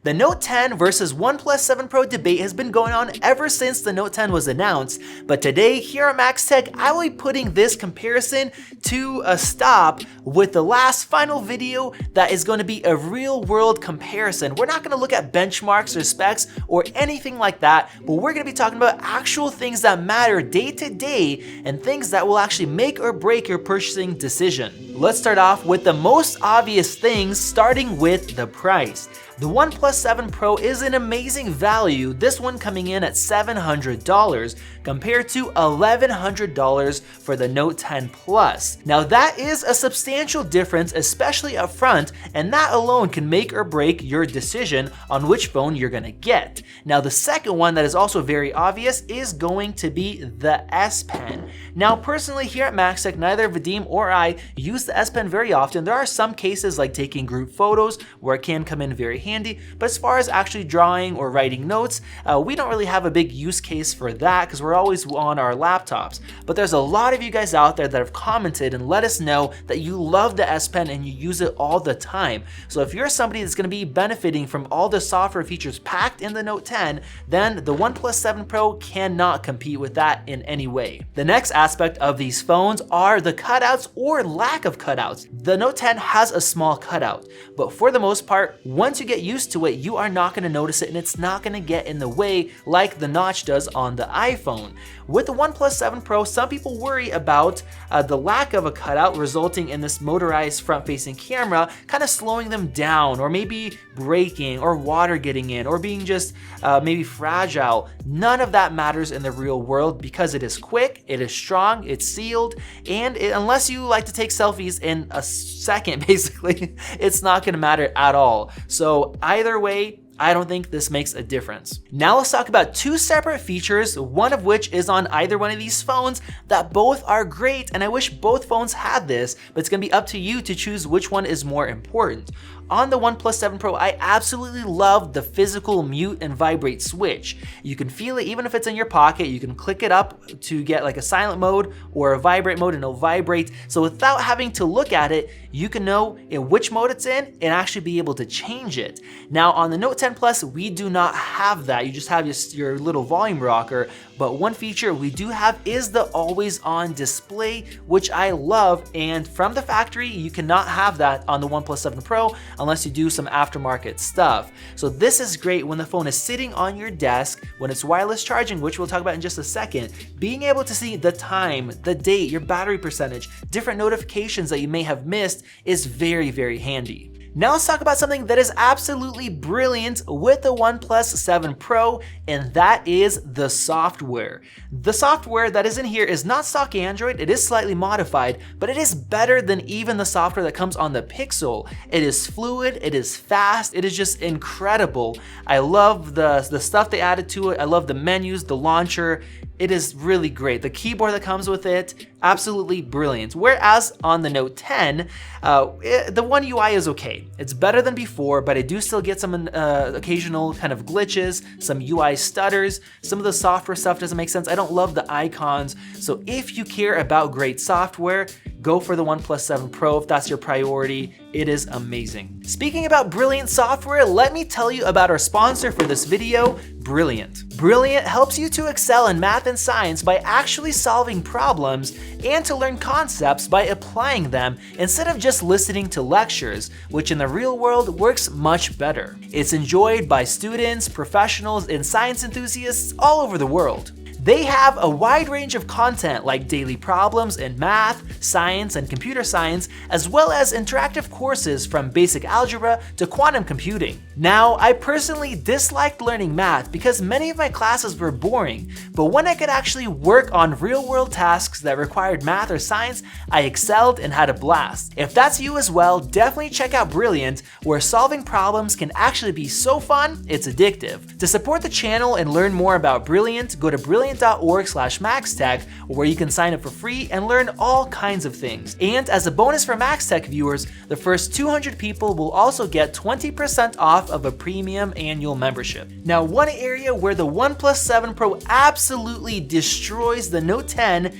The Note 10 versus OnePlus 7 Pro debate has been going on ever since the Note 10 was announced, but today here at Max Tech, I will be putting this comparison to a stop with the last final video that is going to be a real-world comparison. We're not going to look at benchmarks or specs or anything like that, but we're going to be talking about actual things that matter day to day and things that will actually make or break your purchasing decision. Let's start off with the most obvious things, starting with the price. The OnePlus 7 Pro is an amazing value, this one coming in at $700 compared to $1,100 for the Note 10 Plus. Now that is a substantial difference, especially up front, and that alone can make or break your decision on which phone you're gonna get. Now the second one that is also very obvious is going to be the S Pen. Now personally here at Max Tech, neither Vadim or I use the S Pen very often. There are some cases like taking group photos where it can come in very handy, but as far as actually drawing or writing notes, we don't really have a big use case for that because we're always on our laptops. But there's a lot of you guys out there that have commented and let us know that you love the S Pen and you use it all the time. So if you're somebody that's going to be benefiting from all the software features packed in the Note 10, then the OnePlus 7 Pro cannot compete with that in any way. The next aspect of these phones are the cutouts or lack of cutouts. The Note 10 has a small cutout, but for the most part, once you get used to it, you are not going to notice it and it's not going to get in the way like the notch does on the iPhone. With the OnePlus 7 Pro, some people worry about the lack of a cutout resulting in this motorized front-facing camera kind of slowing them down, or maybe breaking, or water getting in, or being just maybe fragile. None of that matters in the real world because it is quick, it is strong, it's sealed, and unless you like to take selfies in a second, basically, it's not going to matter at all. So either way, I don't think this makes a difference. Now let's talk about two separate features, one of which is on either one of these phones that both are great, and I wish both phones had this, but it's gonna be up to you to choose which one is more important. On the OnePlus 7 Pro, I absolutely love the physical mute and vibrate switch. You can feel it even if it's in your pocket. You can click it up to get like a silent mode or a vibrate mode and it'll vibrate. So without having to look at it, you can know in which mode it's in and actually be able to change it. Now on the Note 10 Plus, we do not have that. You just have your little volume rocker. But one feature we do have is the always on display, which I love. And from the factory, you cannot have that on the OnePlus 7 Pro unless you do some aftermarket stuff. So this is great when the phone is sitting on your desk, when it's wireless charging, which we'll talk about in just a second. Being able to see the time, the date, your battery percentage, different notifications that you may have missed is very, very handy. Now let's talk about something that is absolutely brilliant with the OnePlus 7 Pro, and that is the software. The software that is in here is not stock Android, it is slightly modified, but it is better than even the software that comes on the Pixel. It is fluid, it is fast, it is just incredible. I love the stuff they added to it, I love the menus, the launcher. It is really great. The keyboard that comes with it, absolutely brilliant. Whereas on the Note 10, the One UI is okay. It's better than before, but I do still get some occasional kind of glitches, some UI stutters. Some of the software stuff doesn't make sense. I don't love the icons. So if you care about great software, go for the OnePlus 7 Pro if that's your priority. It is amazing. Speaking about brilliant software, let me tell you about our sponsor for this video, Brilliant. Brilliant helps you to excel in math and science by actually solving problems and to learn concepts by applying them instead of just listening to lectures, which in the real world works much better. It's enjoyed by students, professionals, and science enthusiasts all over the world. They have a wide range of content like daily problems in math, science, and computer science, as well as interactive courses from basic algebra to quantum computing. Now, I personally disliked learning math because many of my classes were boring, but when I could actually work on real-world tasks that required math or science, I excelled and had a blast. If that's you as well, definitely check out Brilliant, where solving problems can actually be so fun, it's addictive. To support the channel and learn more about Brilliant, go to brilliant.org/maxtech, where you can sign up for free and learn all kinds of things. And as a bonus for Max Tech viewers, the first 200 people will also get 20% off of a premium annual membership. Now, one area where the OnePlus 7 Pro absolutely destroys the Note 10,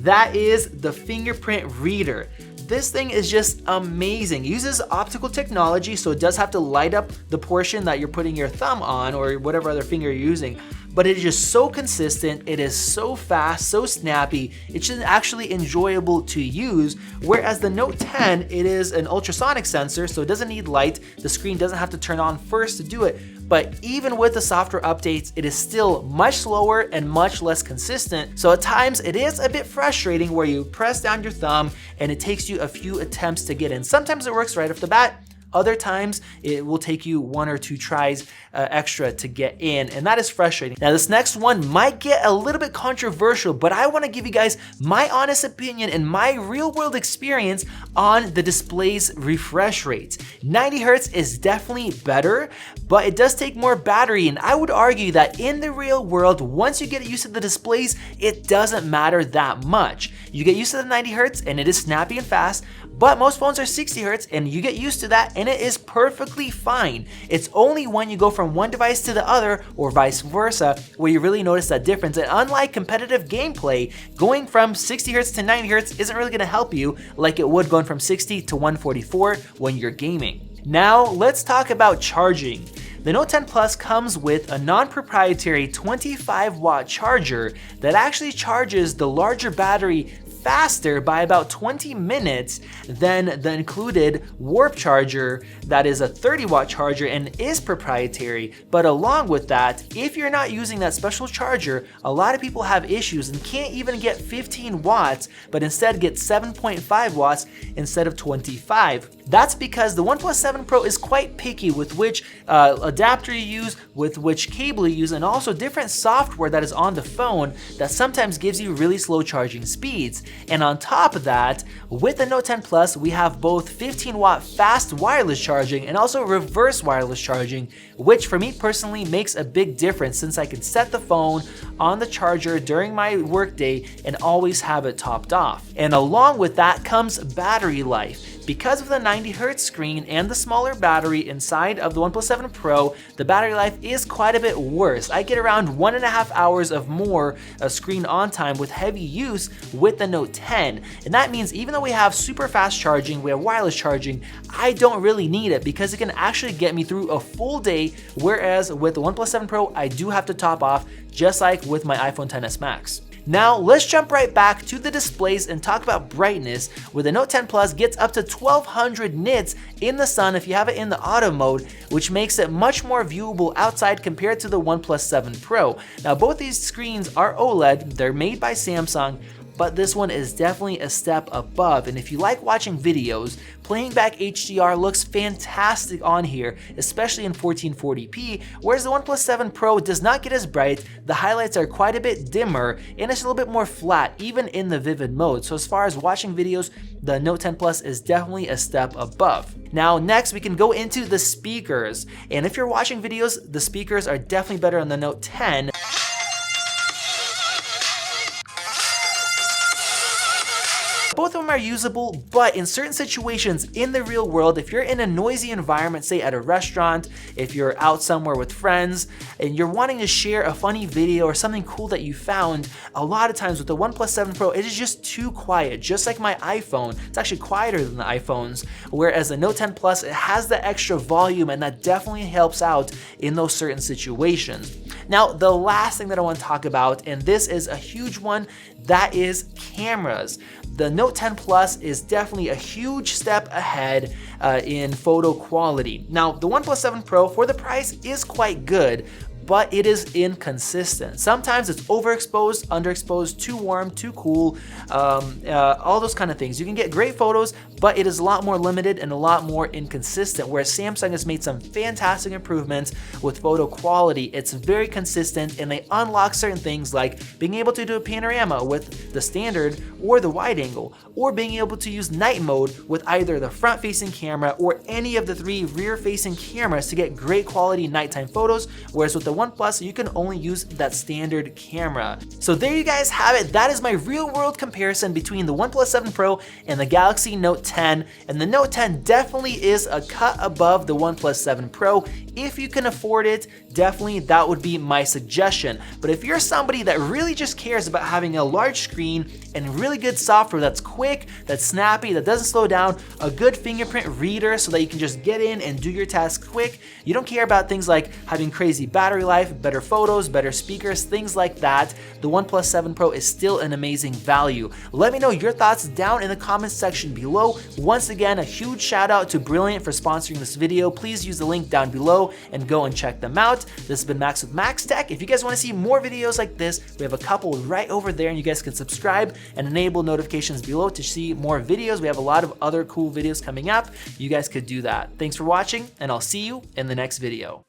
that is the fingerprint reader. This thing is just amazing. It uses optical technology, so it does have to light up the portion that you're putting your thumb on or whatever other finger you're using. But it is just so consistent, it is so fast, so snappy, it's just actually enjoyable to use. Whereas the Note 10, it is an ultrasonic sensor, so it doesn't need light, the screen doesn't have to turn on first to do it. But even with the software updates, it is still much slower and much less consistent. So at times it is a bit frustrating where you press down your thumb and it takes you a few attempts to get in. Sometimes it works right off the bat. Other times, it will take you 1 or 2 tries extra to get in, and that is frustrating. Now, this next one might get a little bit controversial, but I wanna give you guys my honest opinion and my real world experience on the display's refresh rate. 90 Hertz is definitely better, but it does take more battery, and I would argue that in the real world, once you get used to the displays, it doesn't matter that much. You get used to the 90 Hertz and it is snappy and fast, but most phones are 60 Hertz and you get used to that and it is perfectly fine. It's only when you go from one device to the other or vice versa where you really notice that difference. And unlike competitive gameplay, going from 60 Hertz to 90 Hertz isn't really gonna help you like it would going from 60 to 144 when you're gaming. Now let's talk about charging. The Note 10 Plus comes with a non-proprietary 25-watt charger that actually charges the larger battery faster by about 20 minutes than the included Warp charger that is a 30-watt charger and is proprietary. But along with that, if you're not using that special charger, a lot of people have issues and can't even get 15 watts, but instead get 7.5 watts instead of 25. That's because the OnePlus 7 Pro is quite picky with which adapter you use, with which cable you use, and also different software that is on the phone that sometimes gives you really slow charging speeds. And on top of that, with the Note 10 Plus, we have both 15-watt fast wireless charging and also reverse wireless charging, which for me personally makes a big difference since I can set the phone on the charger during my workday and always have it topped off. And along with that comes battery life. Because of the 90 Hz screen and the smaller battery inside of the OnePlus 7 Pro, the battery life is quite a bit worse. I get around 1.5 hours of more screen on time with heavy use with the Note 10. And that means even though we have super fast charging, we have wireless charging, I don't really need it because it can actually get me through a full day, whereas with the OnePlus 7 Pro, I do have to top off just like with my iPhone XS Max. Now let's jump right back to the displays and talk about brightness, where the Note 10 Plus gets up to 1200 nits in the sun if you have it in the auto mode, which makes it much more viewable outside compared to the OnePlus 7 Pro. Now both these screens are OLED, they're made by Samsung, but this one is definitely a step above. And if you like watching videos, playing back HDR looks fantastic on here, especially in 1440p, whereas the OnePlus 7 Pro does not get as bright, the highlights are quite a bit dimmer, and it's a little bit more flat, even in the vivid mode. So as far as watching videos, the Note 10 Plus is definitely a step above. Now next we can go into the speakers, and if you're watching videos, the speakers are definitely better on the Note 10. Both of them are usable, but in certain situations in the real world, if you're in a noisy environment, say at a restaurant, if you're out somewhere with friends, and you're wanting to share a funny video or something cool that you found, a lot of times with the OnePlus 7 Pro, it is just too quiet, just like my iPhone. It's actually quieter than the iPhones, whereas the Note 10 Plus, it has the extra volume, and that definitely helps out in those certain situations. Now, the last thing that I want to talk about, and this is a huge one, that is cameras. The Note 10 Plus is definitely a huge step ahead in photo quality. Now, the OnePlus 7 Pro for the price is quite good, but it is inconsistent. Sometimes it's overexposed, underexposed, too warm, too cool, all those kind of things. You can get great photos, but it is a lot more limited and a lot more inconsistent, whereas Samsung has made some fantastic improvements with photo quality. It's very consistent, and they unlock certain things like being able to do a panorama with the standard or the wide angle, or being able to use night mode with either the front-facing camera or any of the 3 rear-facing cameras to get great quality nighttime photos, whereas with the OnePlus, you can only use that standard camera. So there you guys have it. That is my real-world comparison between the OnePlus 7 Pro and the Galaxy Note 10, and the Note 10 definitely is a cut above the OnePlus 7 Pro if you can afford it, definitely that would be my suggestion. But if you're somebody that really just cares about having a large screen and really good software that's quick, that's snappy, that doesn't slow down, a good fingerprint reader so that you can just get in and do your tasks quick, you don't care about things like having crazy battery life, better photos, better speakers, things like that, the OnePlus 7 Pro is still an amazing value. Let me know your thoughts down in the comments section below. Once again, a huge shout out to Brilliant for sponsoring this video. Please use the link down below and go and check them out. This has been Max with Max Tech. If you guys want to see more videos like this, we have a couple right over there, and you guys can subscribe and enable notifications below to see more videos. We have a lot of other cool videos coming up. You guys could do that. Thanks for watching, and I'll see you in the next video.